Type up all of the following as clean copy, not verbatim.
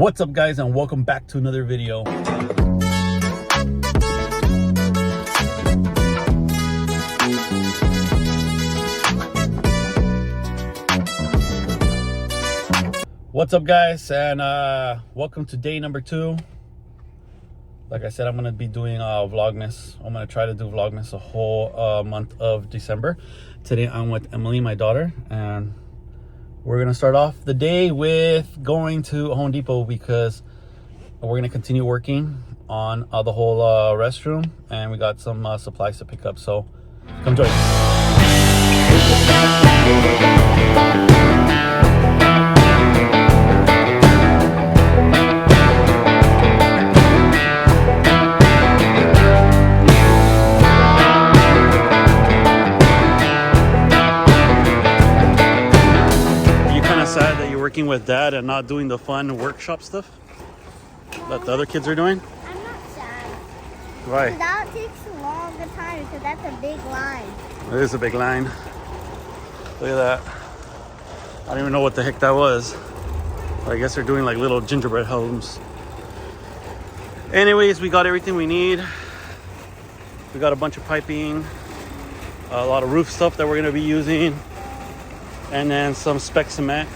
What's up guys, and welcome back to another video. What's up guys, and welcome to day number 2. Like I said, I'm gonna be doing Vlogmas. I'm gonna try to do Vlogmas the whole month of December. Today I'm with Emily, my daughter, and we're gonna start off the day with going to Home Depot because we're gonna continue working on the whole restroom, and we got some supplies to pick up. So come join us. Sad that you're working with Dad and not doing the fun workshop stuff that the other kids are doing? I'm not sad. Why? That takes a long time because that's a big line. It is a big line. Look at that. I don't even know what the heck that was. I guess they're doing like little gingerbread homes. Anyways, we got everything we need. We got a bunch of piping, a lot of roof stuff that we're going to be using, and then some spec cement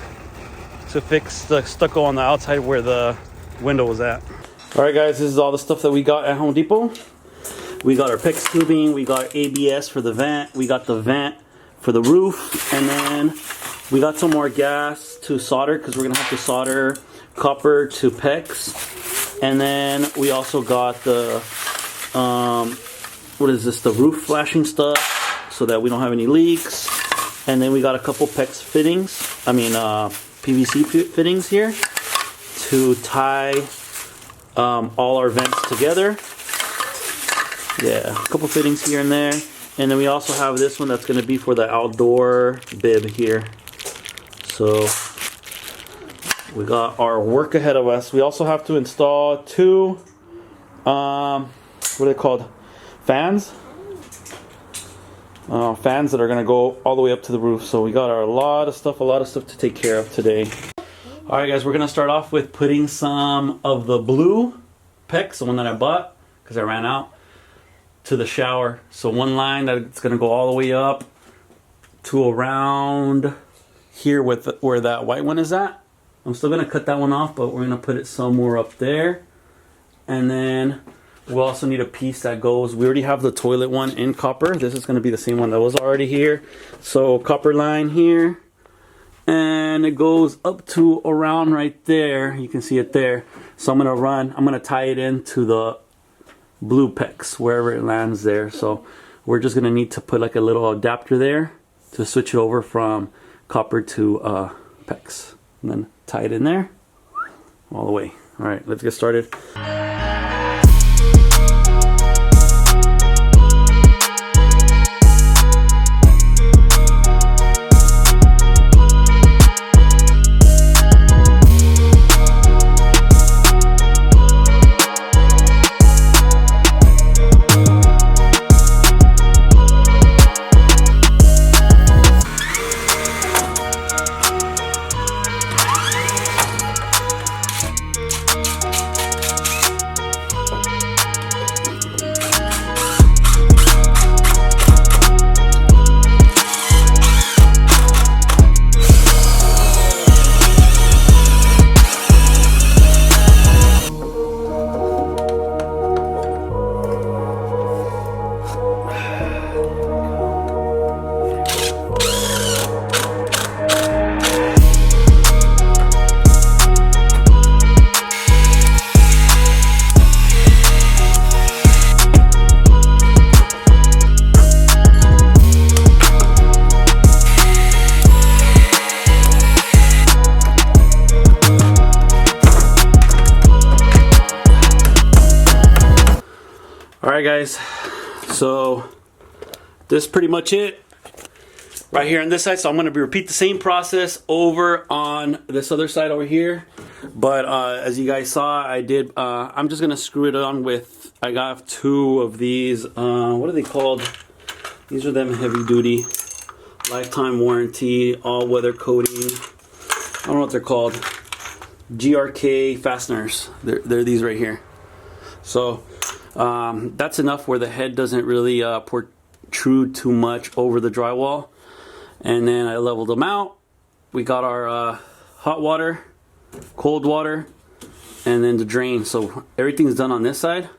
to fix the stucco on the outside where the window was at. All right guys, this is all the stuff that we got at Home Depot. We got our PEX tubing, we got ABS for the vent, we got the vent for the roof, and then we got some more gas to solder because we're gonna have to solder copper to PEX. And then we also got the what is this, the roof flashing stuff so that we don't have any leaks. And then we got a couple PEX fittings, PVC fittings here to tie all our vents together. Yeah, a couple fittings here and there. And then we also have this one that's going to be for the outdoor bib here. So we got our work ahead of us. We also have to install 2, what are they called? Fans? Fans that are going to go all the way up to the roof. So we got a lot of stuff to take care of today. Alright guys, we're going to start off with putting some of the blue PEX, the one that I bought because I ran out, to the shower. So one line that's going to go all the way up to around here with where that white one is at. I'm still going to cut that one off, but we're going to put it somewhere up there. And then we also need a piece that goes, we already have the toilet one in copper. This is going to be the same one that was already here. So copper line here. And it goes up to around right there. You can see it there. So I'm going to tie it into the blue PEX, wherever it lands there. So we're just going to need to put like a little adapter there to switch it over from copper to PEX. And then tie it in there all the way. All right, let's get started. Alright guys, so this is pretty much it right here on this side. So I'm going to repeat the same process over on this other side over here. But as you guys saw, I did, I'm just going to screw it on with, I got 2 of these, what are they called? These are them heavy duty, lifetime warranty, all weather coating. I don't know what they're called. GRK fasteners. They're these right here. So that's enough where the head doesn't really protrude too much over the drywall. And then I leveled them out. We got our hot water, cold water, and then the drain. So everything's done on this side.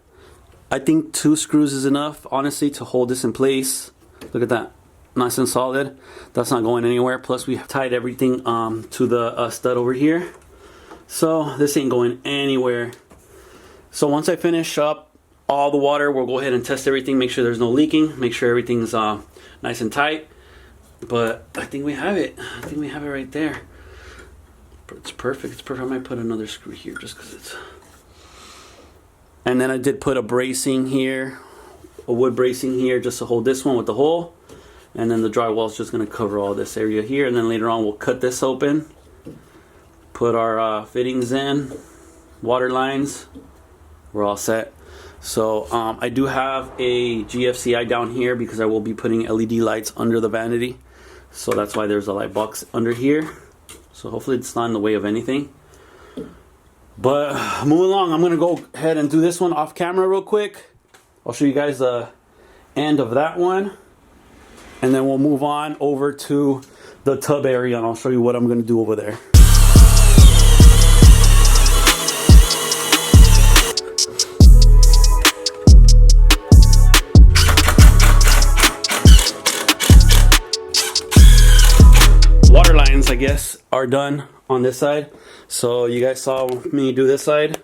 I think 2 screws is enough, honestly, to hold this in place. Look at that, nice and solid. That's not going anywhere. Plus we tied everything to the stud over here. So this ain't going anywhere. So once I finish up all the water, we'll go ahead and test everything, make sure there's no leaking, make sure everything's nice and tight. But I think we have it. I think we have it right there. It's perfect. It's perfect. I might put another screw here just because it's... And then I did put a bracing here, a wood bracing here, just to hold this one with the hole. And then the drywall is just going to cover all this area here. And then later on we'll cut this open, put our fittings in, water lines. We're all set. So I do have a GFCI down here because I will be putting LED lights under the vanity. So that's why there's a light box under here. So hopefully it's not in the way of anything. But moving along, I'm gonna go ahead and do this one off camera real quick. I'll show you guys the end of that one. And then we'll move on over to the tub area and I'll show you what I'm gonna do over there. Water lines, I guess, are done on this side. So you guys saw me do this side.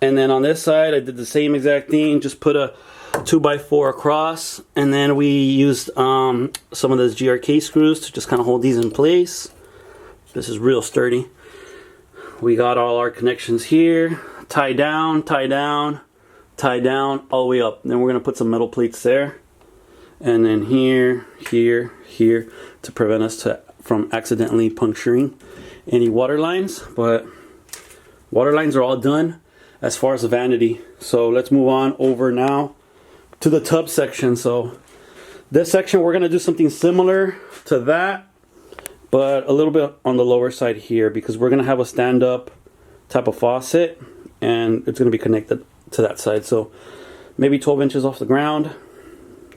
And then on this side, I did the same exact thing. Just put a 2x4 across. And then we used some of those GRK screws to just kind of hold these in place. This is real sturdy. We got all our connections here. Tie down, tie down, tie down, all the way up. And then we're going to put some metal plates there. And then here, here, here, to prevent us from accidentally puncturing any water lines. But water lines are all done as far as the vanity. So let's move on over now to the tub section. So this section, we're going to do something similar to that, but a little bit on the lower side here, because we're going to have a stand-up type of faucet and it's going to be connected to that side. So maybe 12 inches off the ground,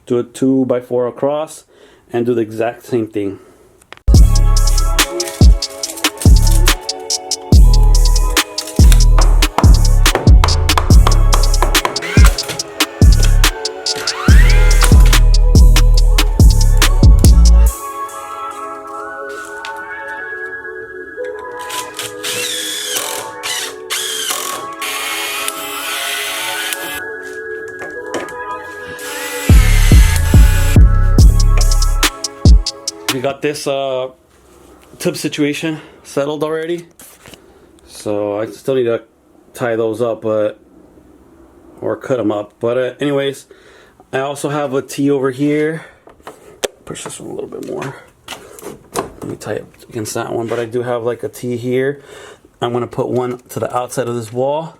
do a 2x4 across, and do the exact same thing. We got this tub situation settled already, so I still need to tie those up, or cut them up. But anyways, I also have a T over here. Push this one a little bit more. Let me tie it against that one. But I do have like a T here. I'm going to put one to the outside of this wall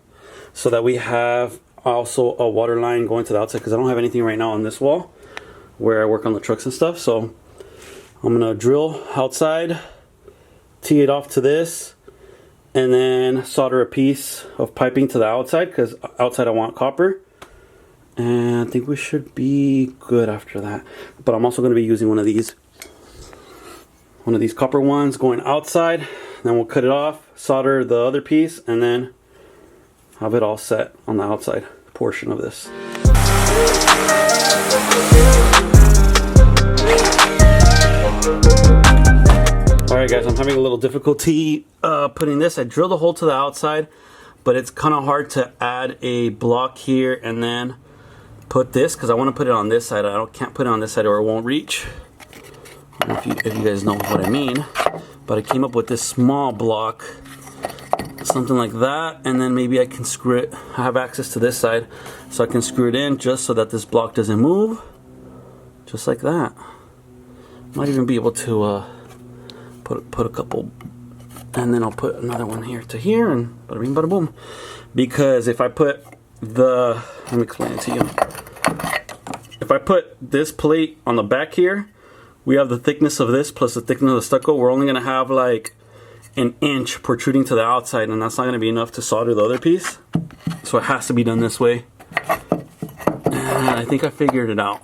so that we have also a water line going to the outside, because I don't have anything right now on this wall where I work on the trucks and stuff. So I'm gonna drill outside, tee it off to this, and then solder a piece of piping to the outside, because outside I want copper. And I think we should be good after that. But I'm also gonna be using one of these copper ones going outside. Then we'll cut it off, solder the other piece, and then have it all set on the outside portion of this. Alright guys, I'm having a little difficulty putting this. I drilled a hole to the outside, but it's kind of hard to add a block here and then put this, because I want to put it on this side. Can't put it on this side or it won't reach. I don't know if you guys know what I mean, but I came up with this small block, something like that, and then maybe I can screw it. I have access to this side, so I can screw it in just so that this block doesn't move, just like that. Might even be able to put a couple, and then I'll put another one here to here, and bada bing bada boom. Because if I put let me explain it to you. If I put this plate on the back here, we have the thickness of this plus the thickness of the stucco. We're only gonna have like an inch protruding to the outside, and that's not going to be enough to solder the other piece. So it has to be done this way. And I think I figured it out.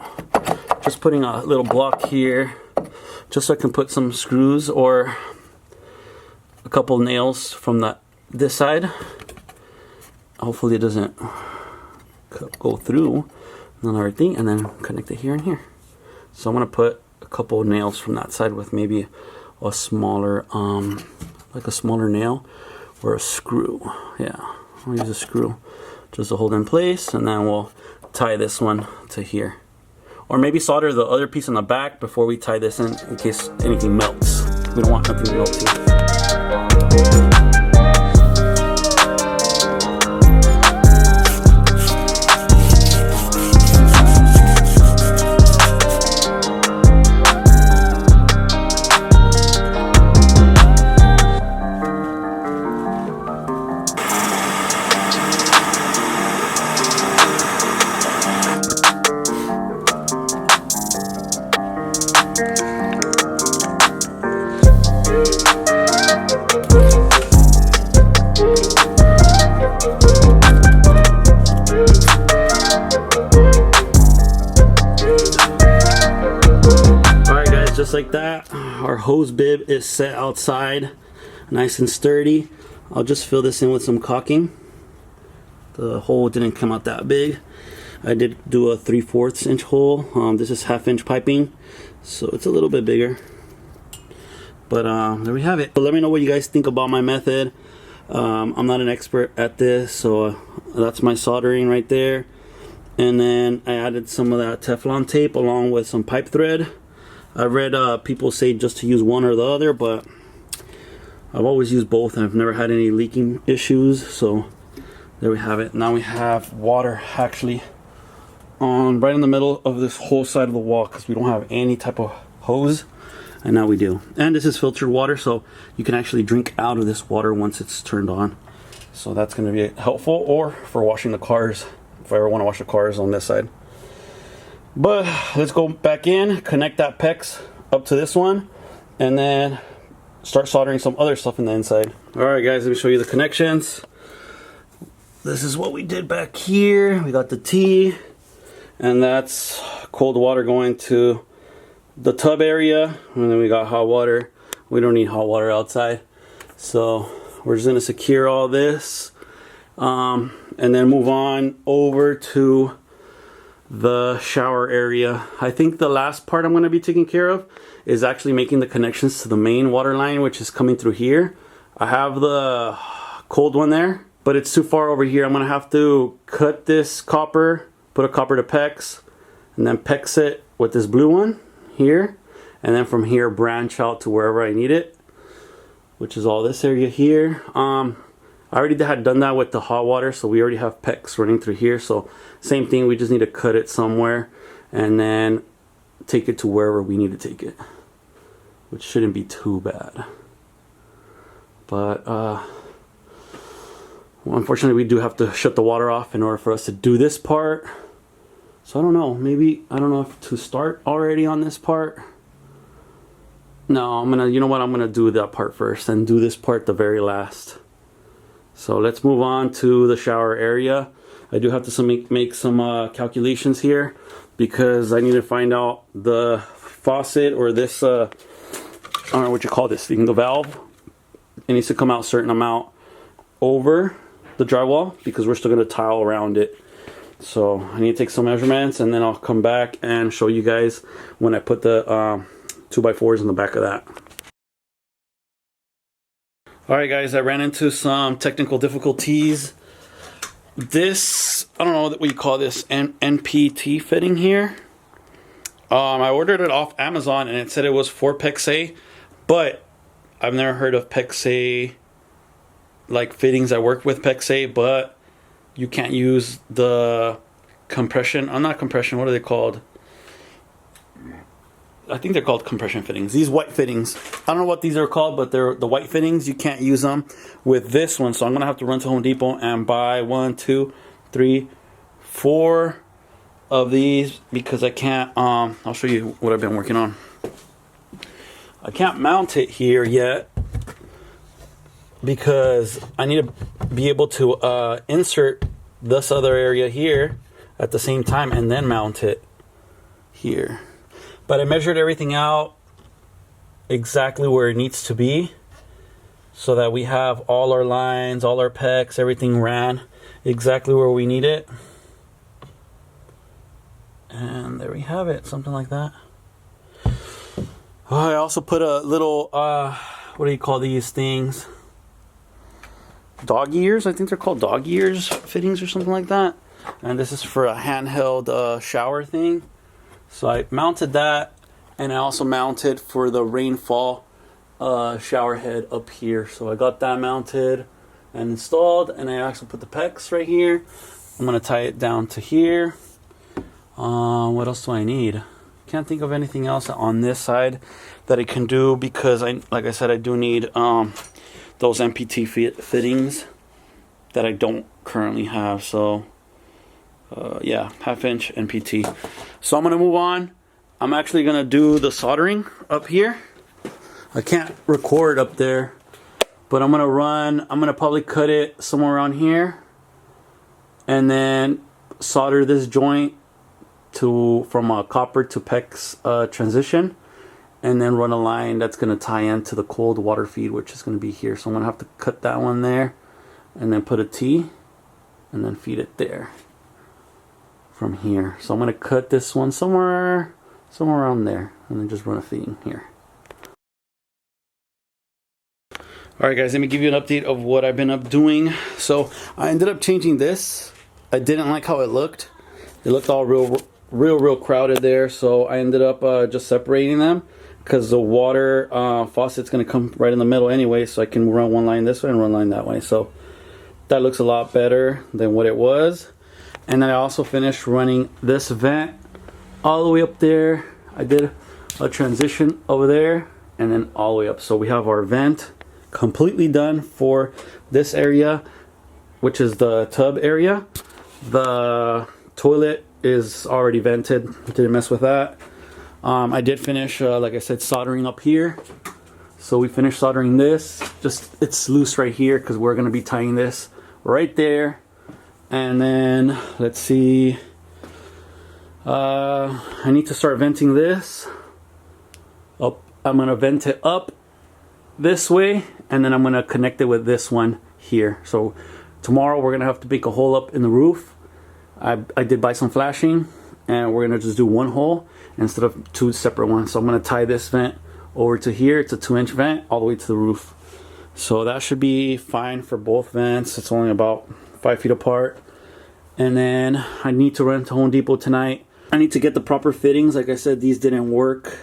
Just putting a little block here, just so I can put some screws or a couple nails from this side. Hopefully it doesn't go through and everything, and then connect it here and here. So I'm gonna put a couple nails from that side with maybe a smaller, like a smaller nail or a screw. Yeah, I'll use a screw just to hold in place, and then we'll tie this one to here. Or maybe solder the other piece on the back before we tie this in case anything melts. We don't want nothing to melt too. Just like that, our hose bib is set outside, nice and sturdy. I'll just fill this in with some caulking. The hole didn't come out that big. I did do a 3/4 inch hole. This is 1/2 inch piping, so it's a little bit bigger. But there we have it. So let me know what you guys think about my method. I'm not an expert at this, so that's my soldering right there. And then I added some of that Teflon tape along with some pipe thread. I read people say just to use one or the other, but I've always used both and I've never had any leaking issues. So there we have it. Now we have water actually on right in the middle of this whole side of the wall, because we don't have any type of hose, and now we do. And this is filtered water, so you can actually drink out of this water once it's turned on. So that's going to be helpful, or for washing the cars, if I ever want to wash the cars on this side. But let's go back in, connect that PEX up to this one, and then start soldering some other stuff in the inside. Alright guys, let me show you the connections. This is what we did back here. We got the T, and that's cold water going to the tub area, and then we got hot water. We don't need hot water outside, so we're just going to secure all this, and then move on over to the shower area. I think the last part I'm going to be taking care of is actually making the connections to the main water line, which is coming through here. I have the cold one there, but it's too far over here. I'm going to have to cut this copper, put a copper to PEX, and then PEX it with this blue one here, and then from here branch out to wherever I need it, which is all this area here. I already had done that with the hot water, so we already have PEX running through here. So same thing, we just need to cut it somewhere and then take it to wherever we need to take it, which shouldn't be too bad. But well, unfortunately we do have to shut the water off in order for us to do this part. So I don't know, maybe, I don't know if to start already on this part. No, I'm gonna, you know what, I'm gonna do that part first and do this part the very last. So let's move on to the shower area. I do have to make some calculations here, because I need to find out the faucet, or this, I don't know what you call this thing, the valve. It needs to come out a certain amount over the drywall, because we're still going to tile around it. So I need to take some measurements, and then I'll come back and show you guys when I put the 2x4s in the back of that. Alright guys, I ran into some technical difficulties. This, I don't know what you call this, NPT fitting here. I ordered it off Amazon and it said it was for PEX A, but I've never heard of PEX A, like fittings that work with PEX A, but you can't use the compression, not compression, what are they called? I think they're called compression fittings. These white fittings, I don't know what these are called, but they're the white fittings. You can't use them with this one, so I'm gonna have to run to Home Depot and buy 1, 2, 3, 4 of these, because I can't. I'll show you what I've been working on. I can't mount it here yet because I need to be able to insert this other area here at the same time and then mount it here. But I measured everything out exactly where it needs to be so that we have all our lines, all our pecs, everything ran exactly where we need it. And there we have it, something like that. I also put a little, what do you call these things? Dog ears, I think they're called dog ears fittings or something like that. And this is for a handheld shower thing. So I mounted that, and I also mounted for the rainfall shower head up here. So I got that mounted and installed, and I actually put the pecs right here. I'm gonna tie it down to here. What else do I need? Can't think of anything else on this side that I can do, because like I said, I do need those MPT fittings that I don't currently have. So yeah, 1/2 inch NPT. So I'm gonna move on. I'm actually gonna do the soldering up here. I can't record up there, but I'm gonna probably cut it somewhere around here, and then solder this joint from a copper to PEX transition, and then run a line that's gonna tie into the cold water feed, which is gonna be here. So I'm gonna have to cut that one there, and then put a T, and then feed it there from here. So I'm gonna cut this one somewhere around there, and then just run a feed here. Alright guys, let me give you an update of what I've been up doing. So I ended up changing this. I didn't like how it looked. It looked all real crowded there, so I ended up just separating them, because the water faucet's gonna come right in the middle anyway, so I can run one line this way and one line that way. So that looks a lot better than what it was. And then I also finished running this vent all the way up there. I did a transition over there and then all the way up. So we have our vent completely done for this area, which is the tub area. The toilet is already vented, didn't mess with that. I did finish, like I said, soldering up here. So we finished soldering this. Just, it's loose right here because we're gonna be tying this right there. And then let's see, I need to start venting this up. I'm gonna vent it up this way, and then I'm gonna connect it with this one here. So tomorrow we're gonna have to make a hole up in the roof. I did buy some flashing, and we're gonna just do one hole instead of two separate ones. So I'm gonna tie this vent over to here. It's a 2-inch vent all the way to the roof. So that should be fine for both vents. It's only about 5 feet apart. And then I need to run to Home Depot tonight. I need to get the proper fittings. Like I said, these didn't work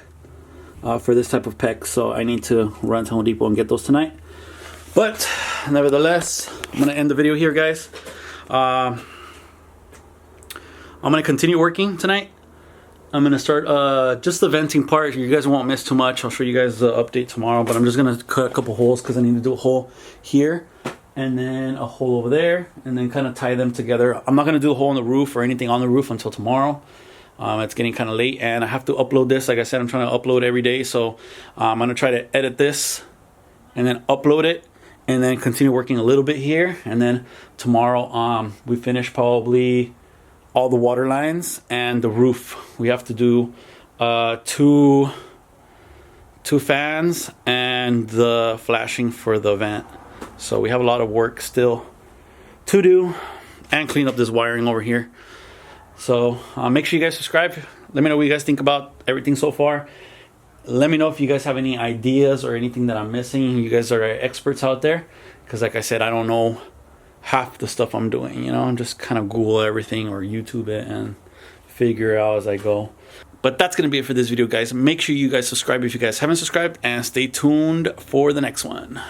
for this type of PEX, so I need to run to Home Depot and get those tonight. But nevertheless, I'm gonna end the video here, guys. I'm gonna continue working tonight. I'm gonna start just the venting part. You guys won't miss too much. I'll show you guys the update tomorrow, but I'm just gonna cut a couple holes because I need to do a hole here and then a hole over there, and then kind of tie them together. I'm not gonna do a hole in the roof or anything on the roof until tomorrow. It's getting kind of late, and I have to upload this. Like I said, I'm trying to upload every day, so I'm gonna try to edit this and then upload it, and then continue working a little bit here. And then tomorrow we finish probably all the water lines and the roof. We have to do two fans and the flashing for the vent. So we have a lot of work still to do, and clean up this wiring over here. So make sure you guys subscribe. Let me know what you guys think about everything so far. Let me know if you guys have any ideas or anything that I'm missing. You guys are experts out there, because like I said, I don't know half the stuff I'm doing. You know, I'm just kind of Google everything or YouTube it and figure out as I go. But that's gonna be it for this video, guys. Make sure you guys subscribe if you guys haven't subscribed, and stay tuned for the next one.